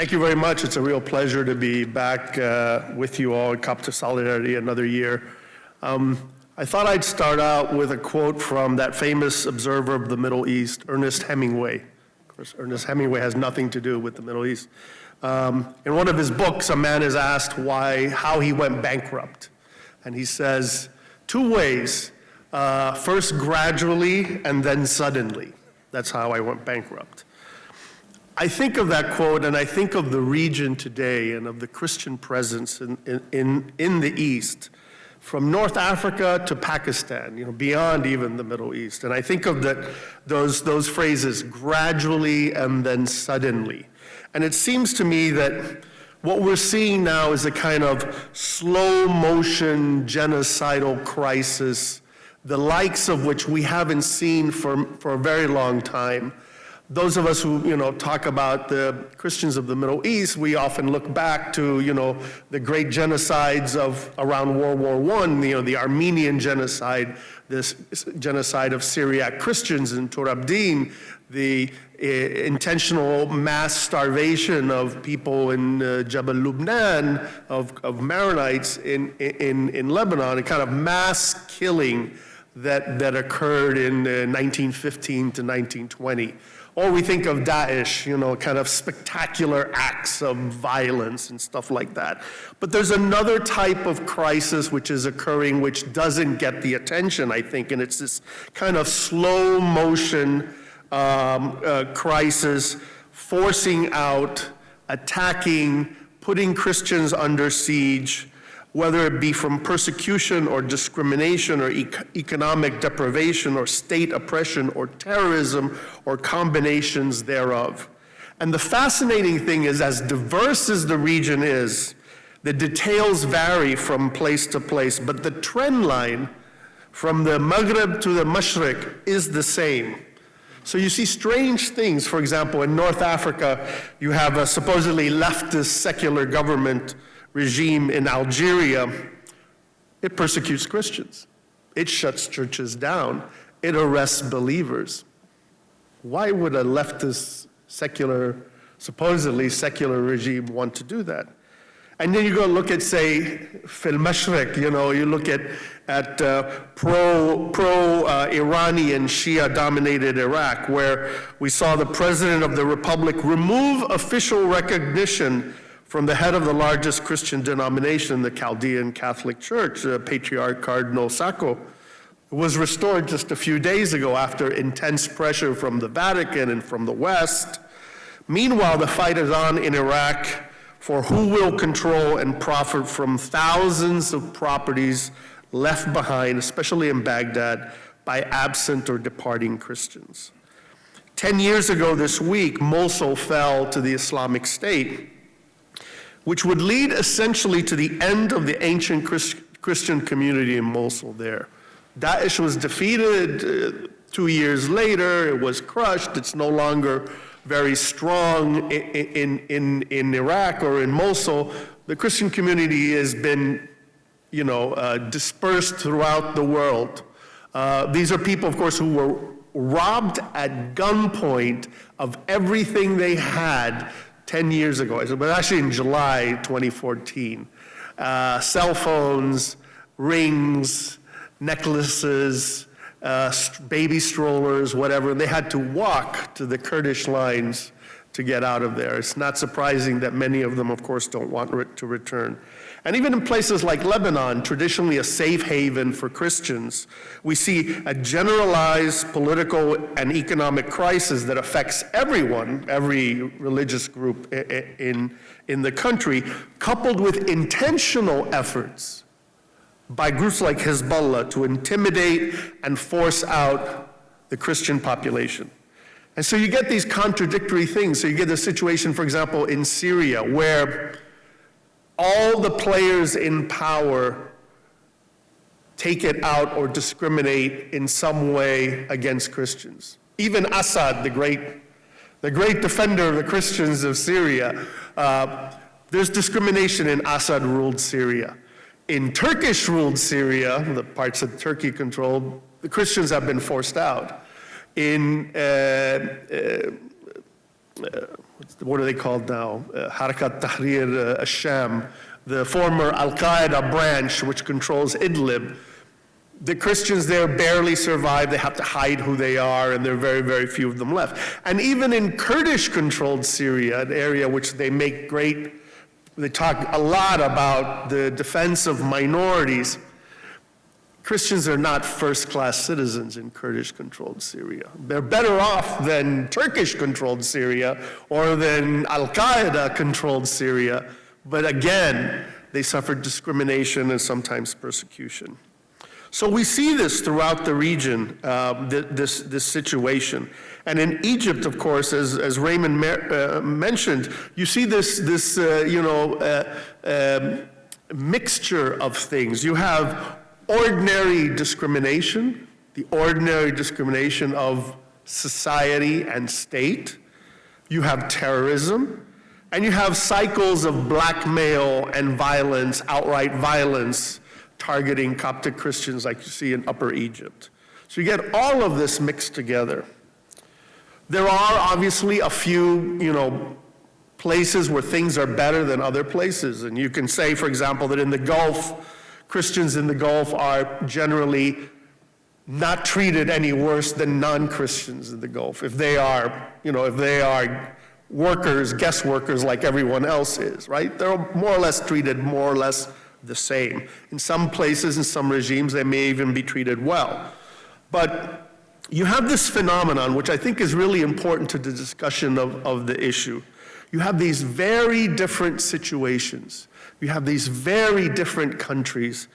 Thank you very much. It's a real pleasure to be back with you all at Coptic Solidarity another year. I thought I'd start out with a quote from that famous observer of the Middle East, Ernest Hemingway. Of course, Ernest Hemingway has nothing to do with the Middle East. In one of his books, a man is asked how he went bankrupt. And he says, 2 ways. First gradually and then suddenly. That's how I went bankrupt. I think of that quote and I think of the region today and of the Christian presence in the East, from North Africa to Pakistan, beyond even the Middle East. And I think of those phrases, gradually and then suddenly. And it seems to me that what we're seeing now is a kind of slow motion genocidal crisis, the likes of which we haven't seen for a very long time. Those of us who, talk about the Christians of the Middle East, we often look back to, the great genocides of around World War I, the Armenian genocide, this genocide of Syriac Christians in Turabdin, the intentional mass starvation of people in Jabal Lubnan, of Maronites in Lebanon, a kind of mass killing that occurred in 1915 to 1920. Or we think of Daesh, kind of spectacular acts of violence and stuff like that. But there's another type of crisis which is occurring which doesn't get the attention, I think, and it's this kind of slow motion crisis, forcing out, attacking, putting Christians under siege, whether it be from persecution or discrimination or economic deprivation or state oppression or terrorism or combinations thereof. And the fascinating thing is, as diverse as the region is, the details vary from place to place, but the trend line from the Maghreb to the Mashriq is the same. So you see strange things. For example, in North Africa, you have a supposedly leftist secular government regime in Algeria. It persecutes Christians. It shuts churches down. It arrests believers. Why would a leftist supposedly secular regime want to do that? And then you go look at, say, Fil Mashriq, you look at pro-Iranian Shia-dominated Iraq, where we saw the president of the republic remove official recognition from the head of the largest Christian denomination, the Chaldean Catholic Church, Patriarch Cardinal Sacco. It was restored just a few days ago after intense pressure from the Vatican and from the West. Meanwhile, the fight is on in Iraq for who will control and profit from thousands of properties left behind, especially in Baghdad, by absent or departing Christians. 10 years ago this week, Mosul fell to the Islamic State, which would lead essentially to the end of the ancient Christian community in Mosul there. Daesh was defeated 2 years later, it was crushed, it's no longer very strong in Iraq or in Mosul. The Christian community has been, dispersed throughout the world. These are people, of course, who were robbed at gunpoint of everything they had 10 years ago, but actually in July 2014. Cell phones, rings, necklaces, baby strollers, whatever. They had to walk to the Kurdish lines to get out of there. It's not surprising that many of them, of course, don't want to return. And even in places like Lebanon, traditionally a safe haven for Christians, we see a generalized political and economic crisis that affects everyone, every religious group in the country, coupled with intentional efforts by groups like Hezbollah to intimidate and force out the Christian population. And so you get these contradictory things. So you get a situation, for example, in Syria, where all the players in power take it out or discriminate in some way against Christians. Even Assad, the great defender of the Christians of Syria, there's discrimination in Assad-ruled Syria. In Turkish-ruled Syria, the parts that Turkey controlled, the Christians have been forced out. In what are they called now? Harakat Tahrir al-Sham, the former Al-Qaeda branch which controls Idlib. The Christians there barely survive. They have to hide who they are, and there are very, very few of them left. And even in Kurdish-controlled Syria, an area which they talk a lot about the defense of minorities. Christians are not first-class citizens in Kurdish-controlled Syria. They're better off than Turkish-controlled Syria or than Al-Qaeda-controlled Syria. But again, they suffered discrimination and sometimes persecution. So we see this throughout the region, this situation. And in Egypt, of course, as Raymond mentioned, you see this mixture of things. You have ordinary discrimination, the ordinary discrimination of society and state. You have terrorism, and you have cycles of blackmail and violence, outright violence, targeting Coptic Christians like you see in Upper Egypt. So you get all of this mixed together. There are obviously a few, places where things are better than other places. And you can say, for example, that in the Gulf, Christians in the Gulf are generally not treated any worse than non-Christians in the Gulf. If they are workers, guest workers like everyone else is, right? They're more or less treated more or less the same. In some places, in some regimes, they may even be treated well. But you have this phenomenon, which I think is really important to the discussion of the issue. You have these very different situations. You have these very different countries,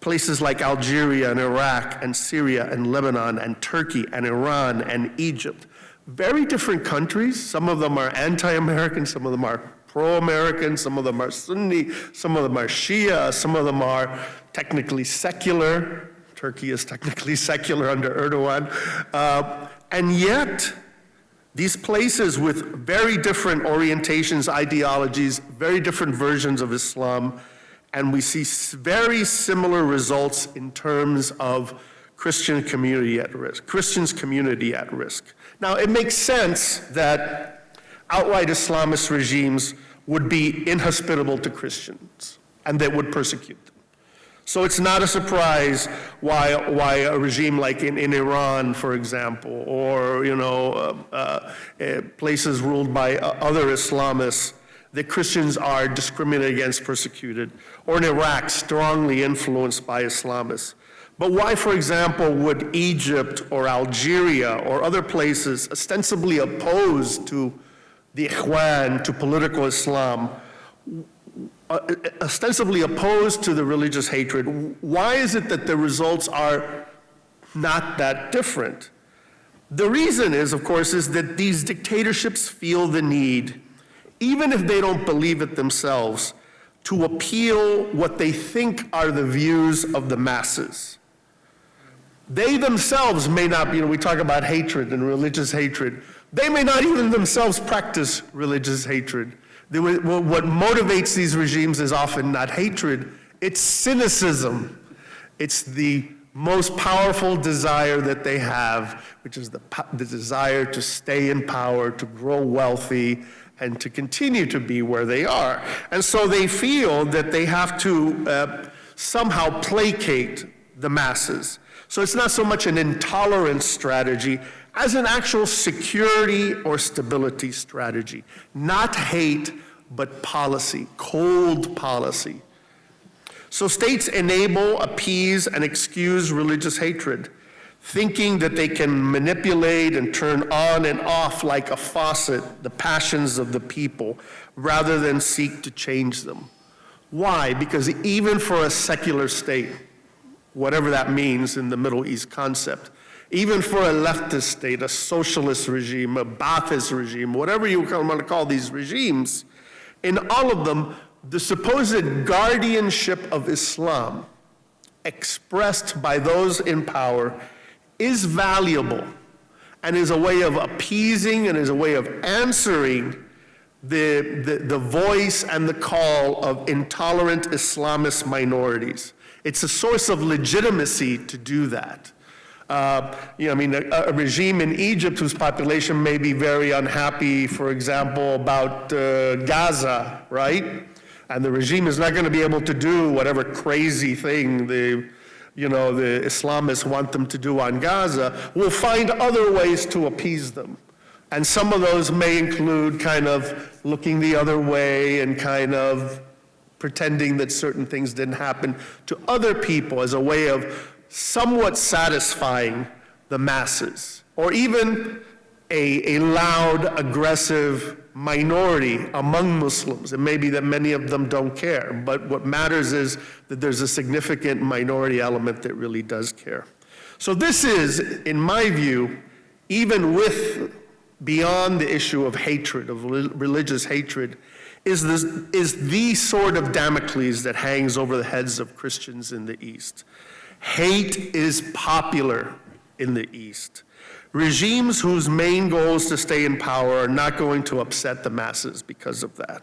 places like Algeria and Iraq and Syria and Lebanon and Turkey and Iran and Egypt. Very different countries. Some of them are anti-American, some of them are pro-American, some of them are Sunni, some of them are Shia, some of them are technically secular. Turkey is technically secular under Erdogan. And yet, these places with very different orientations, ideologies, very different versions of Islam, and we see very similar results in terms of Christians community at risk. Now, it makes sense that outright Islamist regimes would be inhospitable to Christians, and they would persecute them. So it's not a surprise why a regime like in Iran, for example, or places ruled by other Islamists, that Christians are discriminated against, persecuted, or in Iraq, strongly influenced by Islamists. But why, for example, would Egypt or Algeria or other places ostensibly opposed to the Ikhwan, to political Islam, ostensibly opposed to the religious hatred, why is it that the results are not that different? The reason is, of course, is that these dictatorships feel the need, even if they don't believe it themselves, to appeal what they think are the views of the masses. They themselves may not be, we talk about hatred and religious hatred, they may not even themselves practice religious hatred. What motivates these regimes is often not hatred, it's cynicism. It's the most powerful desire that they have, which is the desire to stay in power, to grow wealthy, and to continue to be where they are. And so they feel that they have to somehow placate the masses. So it's not so much an intolerance strategy as an actual security or stability strategy. Not hate, but policy, cold policy. So states enable, appease, and excuse religious hatred, thinking that they can manipulate and turn on and off like a faucet the passions of the people, rather than seek to change them. Why? Because even for a secular state, whatever that means in the Middle East concept, even for a leftist state, a socialist regime, a Ba'athist regime, whatever you want to call these regimes, in all of them, the supposed guardianship of Islam expressed by those in power is valuable and is a way of appeasing and is a way of answering the voice and the call of intolerant Islamist minorities. It's a source of legitimacy to do that. A regime in Egypt whose population may be very unhappy, for example, about Gaza, right? And the regime is not going to be able to do whatever crazy thing the Islamists want them to do on Gaza, will find other ways to appease them. And some of those may include kind of looking the other way and kind of pretending that certain things didn't happen to other people as a way of somewhat satisfying the masses, or even a loud, aggressive minority among Muslims. It may be that many of them don't care, but what matters is that there's a significant minority element that really does care. So this is, in my view, even with beyond the issue of hatred, of religious hatred, is the sword of Damocles that hangs over the heads of Christians in the East. Hate is popular in the East. Regimes whose main goal is to stay in power are not going to upset the masses because of that.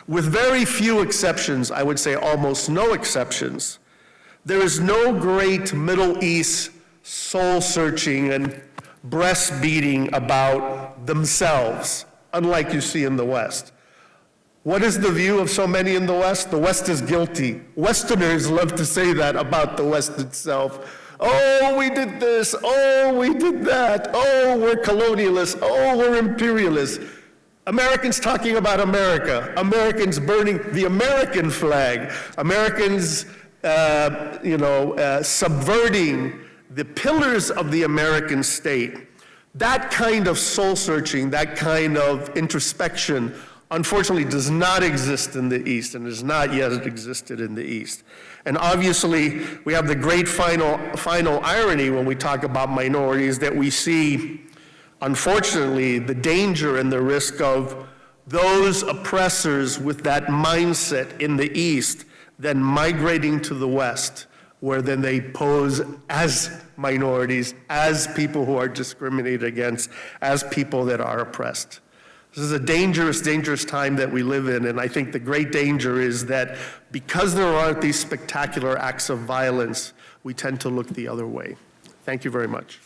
With very few exceptions, I would say almost no exceptions, there is no great Middle East soul-searching and breast-beating about themselves, unlike you see in the West. What is the view of so many in the West? The West is guilty. Westerners love to say that about the West itself. Oh, we did this. Oh, we did that. Oh, we're colonialists. Oh, we're imperialists. Americans talking about America. Americans burning the American flag. Americans, subverting the pillars of the American state. That kind of soul-searching, that kind of introspection, unfortunately does not exist in the East and has not yet existed in the East. And obviously, we have the great final irony when we talk about minorities that we see, unfortunately, the danger and the risk of those oppressors with that mindset in the East then migrating to the West, where then they pose as minorities, as people who are discriminated against, as people that are oppressed. This is a dangerous, dangerous time that we live in, and I think the great danger is that because there aren't these spectacular acts of violence, we tend to look the other way. Thank you very much.